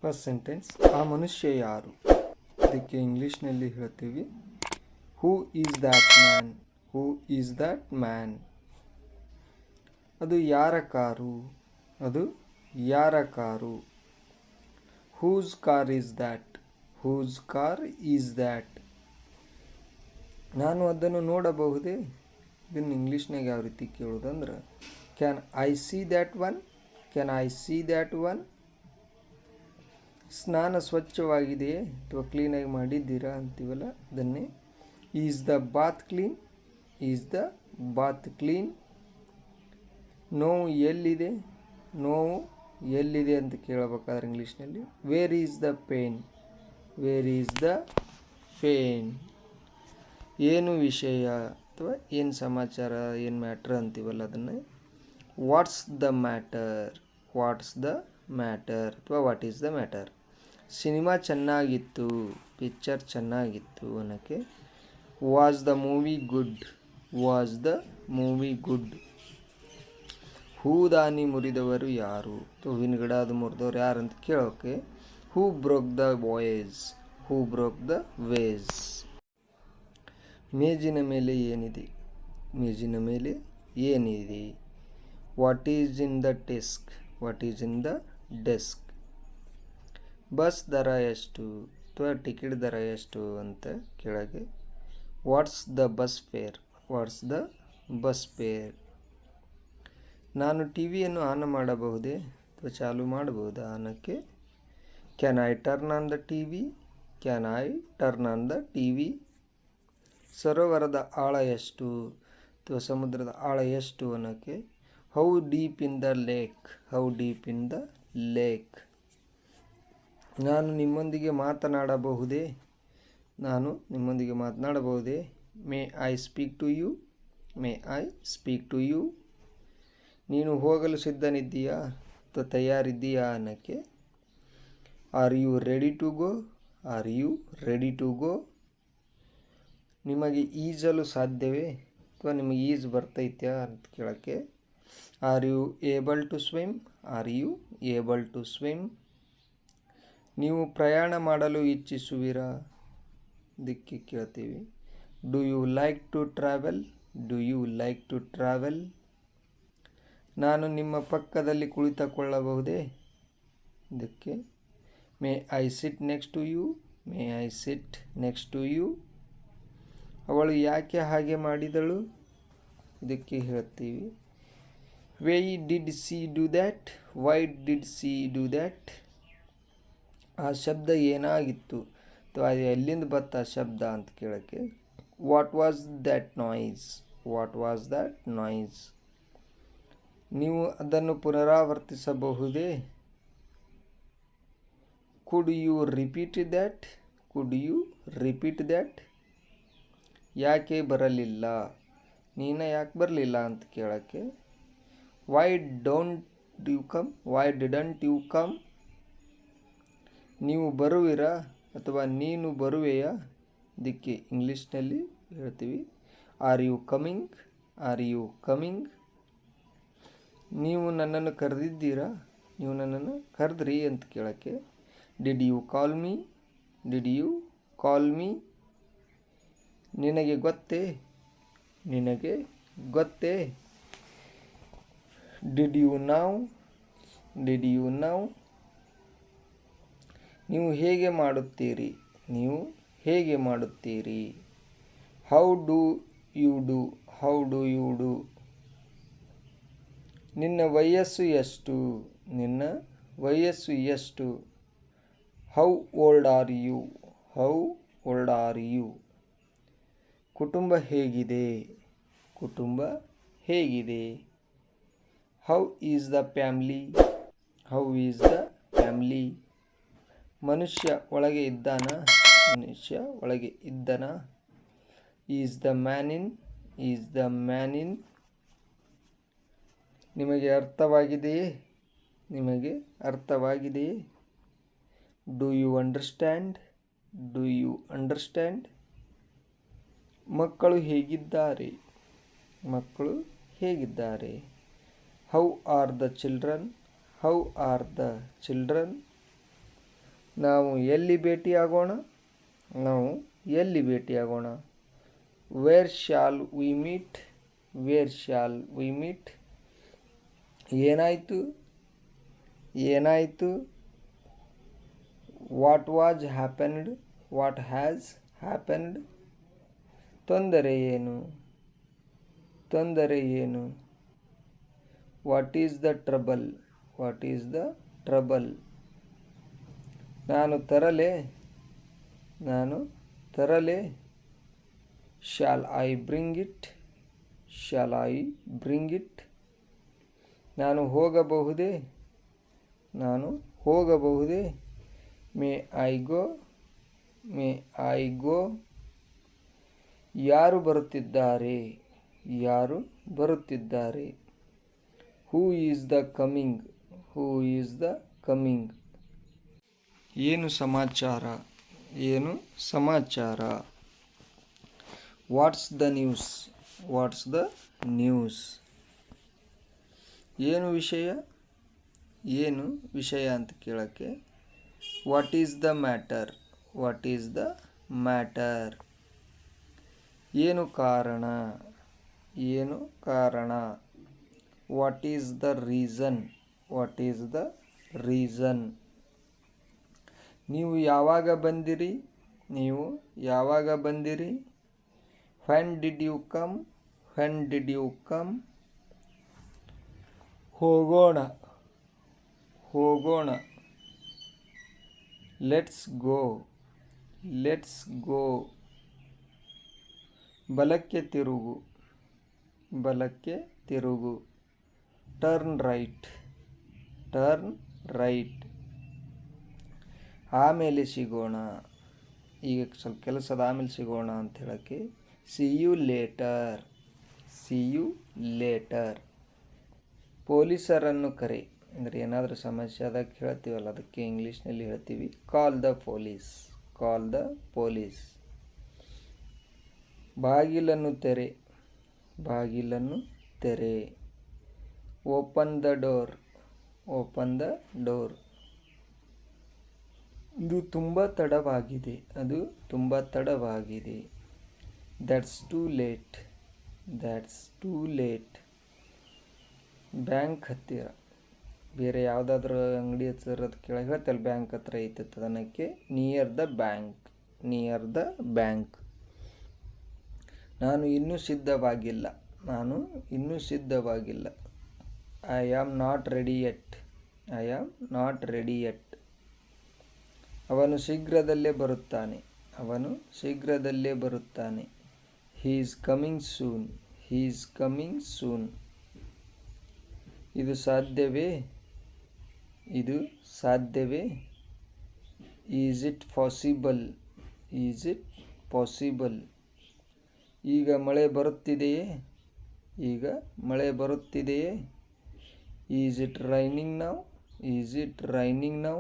First sentence, ಆ ಮನುಷ್ಯ ಯಾರು? ಇದಕ್ಕೆ ಇಂಗ್ಲೀಷ್ನಲ್ಲಿ ಹೇಳ್ತೀವಿ who is that man. Who is that man. ಅದು ಯಾರ ಕಾರು? ಅದು ಯಾರ car? Whose car is that? Whose car is that? ನಾನು ಅದನ್ನು ನೋಡಬಹುದೇ? ಇದನ್ನು ಇಂಗ್ಲೀಷ್ನಾಗ ಯಾವ ರೀತಿ ಕೇಳೋದಂದ್ರೆ, can I see that one? Can I see that one? ಸ್ನಾನ ಸ್ವಚ್ಛವಾಗಿದೆಯೇ ಅಥವಾ ಕ್ಲೀನಾಗಿ ಮಾಡಿದ್ದೀರಾ ಅಂತೀವಲ್ಲ, ಅದನ್ನೇ is the bath clean? Is the bath clean? ನೋವು ಎಲ್ಲಿದೆ? ನೋವು ಎಲ್ಲಿದೆ ಅಂತ ಕೇಳಬೇಕಾದ್ರೆ ಇಂಗ್ಲೀಷ್ನಲ್ಲಿ where is the pain? Wear is the pain? ಏನು ವಿಷಯ ಅಥವಾ ಏನು ಸಮಾಚಾರ, ಏನು ಮ್ಯಾಟ್ರ್ ಅಂತೀವಲ್ಲ, ಅದನ್ನು what's the matter? What's the matter ಅಥವಾ what is the matter? Cinema ಚೆನ್ನಾಗಿತ್ತು, ಪಿಕ್ಚರ್ ಚೆನ್ನಾಗಿತ್ತು ಅನ್ನೋಕ್ಕೆ was the movie good? Was the movie good? ಹೂದಾನಿ ಮುರಿದವರು ಯಾರು? ಹೂವಿನ ಗಿಡ ಅದು ಮುರಿದವರು ಯಾರು ಅಂತ ಕೇಳೋಕೆ who broke the vase? Who broke the vase? ಮೇಜಿನ ಮೇಲೆ ಏನಿದೆ? ಮೇಜಿನ ಮೇಲೆ ಏನಿದೆ? What is in the desk? What is in the desk? Bus ದರ ಎಷ್ಟು ಅಥವಾ ಟಿಕೆಟ್ ದರ ಎಷ್ಟು ಅಂತ ಕೆಳಗೆ what's the bus fare? What's the bus fare? ನಾನು ಟಿ ವಿಯನ್ನು ಆನ್ ಮಾಡಬಹುದೇ ಅಥವಾ ಚಾಲು ಮಾಡಬಹುದಾ ಅನ್ನೋಕ್ಕೆ can I turn on the TV? Can I turn on the TV? ಸರೋವರದ ಆಳ ಎಷ್ಟು ಅಥವಾ ಸಮುದ್ರದ ಆಳ ಎಷ್ಟು ಅನ್ನೋಕ್ಕೆ how deep in the lake? How deep in the lake? ನಾನು ನಿಮ್ಮೊಂದಿಗೆ ಮಾತನಾಡಬಹುದೇ? ನಾನು ನಿಮ್ಮೊಂದಿಗೆ ಮಾತನಾಡಬಹುದೇ? May I speak to you? May I speak to you? ನೀನು ಹೋಗಲು ಸಿದ್ಧನಿದ್ದೀಯಾ ಅಥವಾ ತಯಾರಿದ್ದೀಯಾ ಅನ್ನೋಕ್ಕೆ are you ready to go? Are you ready to go? ನಿಮಗೆ ಈಜಲು ಸಾಧ್ಯವೇ ಅಥವಾ ನಿಮಗೆ ಈಜು ಬರ್ತೈತ್ಯಾ ಅಂತ ಕೇಳೋಕ್ಕೆ are you able to swim? Are you able to swim? ನೀವು ಪ್ರಯಾಣ ಮಾಡಲು ಇಚ್ಛಿಸುವಿರಾ? ಇದಕ್ಕೆ ಕೇಳ್ತೀವಿ do you like to travel? Do you like to travel? ನಾನು ನಿಮ್ಮ ಪಕ್ಕದಲ್ಲಿ ಕುಳಿತುಕೊಳ್ಳಬಹುದೇ? ಇದಕ್ಕೆ may I sit next to you? May I sit next to you? ಅವಳು ಯಾಕೆ ಹಾಗೆ ಮಾಡಿದಳು? ಇದಕ್ಕೆ ಹೇಳ್ತೀವಿ why did she do that? Why did she do that? ಆ ಶಬ್ದ ಏನಾಗಿತ್ತು ಅಥವಾ ಅದು ಎಲ್ಲಿಂದ ಬತ್ತ ಶಬ್ದ ಅಂತ ಕೇಳೋಕ್ಕೆ what was that noise? What was that noise? ನೀವು ಅದನ್ನು ಪುನರಾವರ್ತಿಸಬಹುದೇ? Could you repeat that? Could you repeat that? ಯಾಕೆ ಬರಲಿಲ್ಲ? ನೀನು ಯಾಕೆ ಬರಲಿಲ್ಲ ಅಂತ ಕೇಳೋಕ್ಕೆ why don't you come? Why didn't you come? ನೀವು ಬರುವಿರಾ ಅಥವಾ ನೀನು ಬರುವೆಯಾ? ಇದಕ್ಕೆ ಇಂಗ್ಲೀಷ್ನಲ್ಲಿ ಹೇಳ್ತೀವಿ are you coming? Are you coming? ನೀವು ನನ್ನನ್ನು ಕರೆದಿದ್ದೀರಾ? ನೀವು ನನ್ನನ್ನು ಕರೆದ್ರಿ ಅಂತ ಕೇಳೋಕ್ಕೆ did you call me? Did you call me? ನಿನಗೆ ಗೊತ್ತೇ? ನಿನಗೆ ಗೊತ್ತೇ? Did you know? Did you know? ನೀವು ಹೇಗೆ ಮಾಡುತ್ತೀರಿ? ನೀವು ಹೇಗೆ ಮಾಡುತ್ತೀರಿ? How do you do? How do you do? ನಿನ್ನ ವಯಸ್ಸು ಎಷ್ಟು? ನಿನ್ನ ವಯಸ್ಸು ಎಷ್ಟು? How old are you? How old are you? ಕುಟುಂಬ ಹೇಗಿದೆ? ಕುಟುಂಬ ಹೇಗಿದೆ? How is the family? How is the family? ಮನುಷ್ಯ ಒಳಗೆ ಇದ್ದಾನಾ? ಮನುಷ್ಯ ಒಳಗೆ ಇದ್ದನಾ? Is the man in? Is the man in? ನಿಮಗೆ ಅರ್ಥವಾಗಿದೆಯೇ? ನಿಮಗೆ ಅರ್ಥವಾಗಿದೆಯೇ? Do you understand? Do you understand? ಮಕ್ಕಳು ಹೇಗಿದ್ದಾರೆ? ಮಕ್ಕಳು ಹೇಗಿದ್ದಾರೆ? How are the children? How are the children? ನಾವು ಎಲ್ಲಿ ಭೇಟಿಯಾಗೋಣ? ನಾವು ಎಲ್ಲಿ ಭೇಟಿಯಾಗೋಣ? Where shall we meet? Where shall we meet? ಏನಾಯಿತು? ಏನಾಯಿತು? What was happened? What has happened? ತೊಂದರೆ ಏನು? ತೊಂದರೆ ಏನು? What is the trouble? What is the trouble? ನಾನು ತರಲೆ? ನಾನು ತರಲೆ? Shall I bring it? Shall I bring it? ನಾನು ಹೋಗಬಹುದೇ? ನಾನು ಹೋಗಬಹುದೇ? May I go? May I ಗೋ? ಯಾರು ಬರುತ್ತಿದ್ದಾರೆ? ಯಾರು ಬರುತ್ತಿದ್ದಾರೆ? Who is the coming? Who is the coming? ಏನು ಸಮಾಚಾರ? ಏನು ಸಮಾಚಾರ? What's the news? What's the news? ಏನು ವಿಷಯ? ಏನು ವಿಷಯ ಅಂತ ಕೇಳೋಕ್ಕೆ what is the matter? What is the matter? ಏನು ಕಾರಣ? ಏನು ಕಾರಣ? What is the reason? What is the reason? ನೀವು ಯಾವಾಗ ಬಂದಿರಿ? ನೀವು ಯಾವಾಗ ಬಂದಿರಿ? When did you come? When did you come? ಹೋಗೋಣ? ಹೋಗೋಣ? Let's go? Let's go? ಬಲಕ್ಕೆ ತಿರುಗು? ಬಲಕ್ಕೆ ತಿರುಗು? Turn right? Turn right? ಆಮೇಲೆ ಸಿಗೋಣ? ಈಗ ಸ್ವಲ್ಪ ಕೆಲಸದ ಆಮೇಲೆ ಸಿಗೋಣ ಅಂತ ಹೇಳೋಕ್ಕೆ see you later? See you later? ಪೊಲೀಸರನ್ನು ಕರೆ ಅಂದರೆ ಏನಾದರೂ ಸಮಸ್ಯೆ ಆದಾಗ ಹೇಳ್ತೀವಲ್ಲ, ಅದಕ್ಕೆ ಇಂಗ್ಲೀಷ್ನಲ್ಲಿ ಹೇಳ್ತೀವಿ call the police. Call the police. ಬಾಗಿಲನ್ನು ತೆರೆ? ಬಾಗಿಲನ್ನು ತೆರೆ? Open the door? Open the door? ಇದು ತುಂಬ ತಡವಾಗಿದೆ. ಅದು ತುಂಬ ತಡವಾಗಿದೆ. That's too late? That's too late? Bank ಹತ್ತಿರ? ಬೇರೆ ಯಾವುದಾದ್ರೂ ಅಂಗಡಿ ಹತ್ತಿರ ಕೇಳಿ ಹೇಳ್ತಲ್ಲ ಬ್ಯಾಂಕ್ ಹತ್ರ ಐತೆ ಅದನ್ನಕ್ಕೆ near the bank. Near the bank. ನಾನು ಇನ್ನೂ ಸಿದ್ಧವಾಗಿಲ್ಲ? ನಾನು ಇನ್ನೂ ಸಿದ್ಧವಾಗಿಲ್ಲ. I am not ready yet? I am not ready yet? ಅವನು ಶೀಘ್ರದಲ್ಲೇ ಬರುತ್ತಾನೆ? ಅವನು ಶೀಘ್ರದಲ್ಲೇ ಬರುತ್ತಾನೆ? He is coming soon? He is coming soon? ಇದು ಸಾಧ್ಯವೇ? ಇದು ಸಾಧ್ಯವೇ? Is it possible? Is it possible? ಈಗ ಮಳೆ ಬರುತ್ತಿದೆಯೇ? ಈಗ ಮಳೆ ಬರುತ್ತಿದೆಯೇ? Is it raining now? Is it raining now?